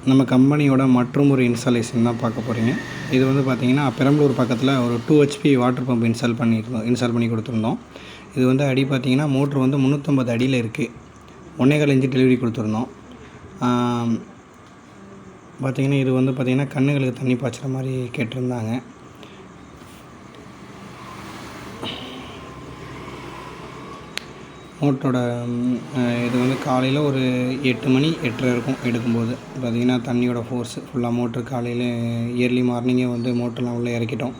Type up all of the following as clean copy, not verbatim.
நம்ம கம்பெனியோட மற்றும் ஒரு இன்ஸ்டாலேஷன் தான் பார்க்க போகிறீங்க. இது வந்து பார்த்திங்கன்னா பெரம்பலூர் பக்கத்தில் ஒரு 2 HP வாட்டர் பம்ப் இன்ஸ்டால் பண்ணி கொடுத்துருந்தோம். இது வந்து அடி பார்த்திங்கன்னா மோட்ரு வந்து 350 அடியில் இருக்குது. 1.25 இன்ச்சு டெலிவரி கொடுத்துருந்தோம். பார்த்திங்கன்னா இது வந்து பார்த்திங்கன்னா கண்ணுகளுக்கு தண்ணி பாய்ச்சுற மாதிரி கேட்டிருந்தாங்க. மோட்டரோட இது வந்து காலையில் ஒரு 8 மணி 8:30 இருக்கும் எடுக்கும்போது. பார்த்திங்கன்னா தண்ணியோட ஃபோர்ஸ் ஃபுல்லாக மோட்ரு காலையில் இயர்லி மார்னிங்கே வந்து மோட்டர்லாம் உள்ளே இறக்கிட்டோம்.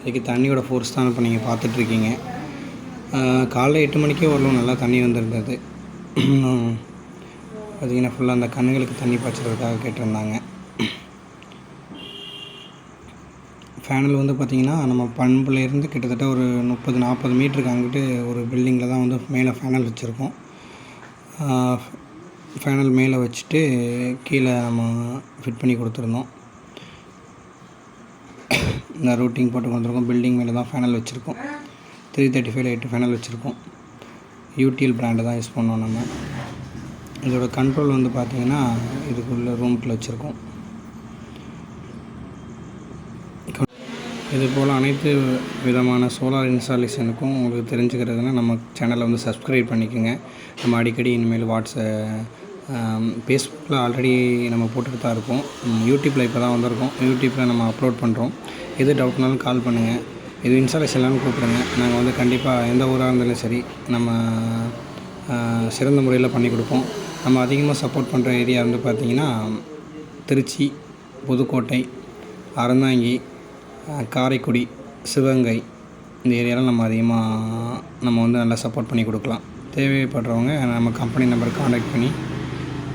இறக்கி தண்ணியோட ஃபோர்ஸ் தான் இப்போ நீங்கள் பார்த்துட்ருக்கீங்க. காலைல 8 மணிக்கே ஓரளவு நல்லா தண்ணி வந்துருந்தது. பார்த்திங்கன்னா ஃபுல்லாக அந்த கண்ணுகளுக்கு தண்ணி பாய்ச்சறதுக்காக கேட்டிருந்தாங்க. ஃபேனல் வந்து பார்த்திங்கன்னா நம்ம பண்புலேருந்து கிட்டத்தட்ட ஒரு 30-40 மீட்டருக்கு அங்கிட்டு ஒரு பில்டிங்கில் தான் வந்து மேலே ஃபேனல் வச்சுருக்கோம். ஃபேனல் மேலே வச்சுட்டு கீழே நம்ம ஃபிட் பண்ணி கொடுத்துருந்தோம். இந்த ரூட்டிங் போட்டு கொடுத்துருக்கோம். பில்டிங் மேலே தான் ஃபேனல் வச்சுருக்கோம். 335 8 ஃபேனல் வச்சுருக்கோம். யூடிஎல் பிராண்டு தான் யூஸ் பண்ணோம் நம்ம. இதோட கண்ட்ரோல் வந்து பார்த்திங்கன்னா இதுக்குள்ளே ரூம்குள்ளே வச்சுருக்கோம். இது போல் அனைத்து விதமான சோலார் இன்ஸ்டாலேஷனுக்கும் உங்களுக்கு தெரிஞ்சுக்கிறதுனா நம்ம சேனலை வந்து சப்ஸ்கிரைப் பண்ணிக்கோங்க. நம்ம அடிக்கடி இனிமேல் ஃபேஸ்புக்கில் ஆல்ரெடி நம்ம போட்டுட்டு தான் இருக்கோம். யூடியூப்பில் இப்போ தான் வந்திருக்கோம். யூடியூப்பில் நம்ம அப்லோட் பண்ணுறோம். எது டவுட்னாலும் கால் பண்ணுங்கள். இது இன்ஸ்டாலேஷன்லாம் கூப்பிடுங்க. நாங்கள் வந்து கண்டிப்பாக எந்த ஊராக இருந்தாலும் சரி நம்ம சிறந்த முறையில் பண்ணி கொடுப்போம். நம்ம அதிகமாக சப்போர்ட் பண்ணுற ஏரியா வந்து பார்த்திங்கன்னா திருச்சி, புதுக்கோட்டை, அறந்தாங்கி, காரைக்குடி, சிவகங்கை இந்த ஏரியாவில் நம்ம அதிகமாக நம்ம வந்து நல்லா சப்போர்ட் பண்ணி கொடுக்கலாம். தேவைப்படுறவங்க நம்ம கம்பெனி நம்பருக்கு கான்டாக்ட் பண்ணி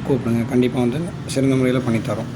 கூப்பிடுங்க. கண்டிப்பாக வந்து சிறந்த முறையில் பண்ணித்தரோம்.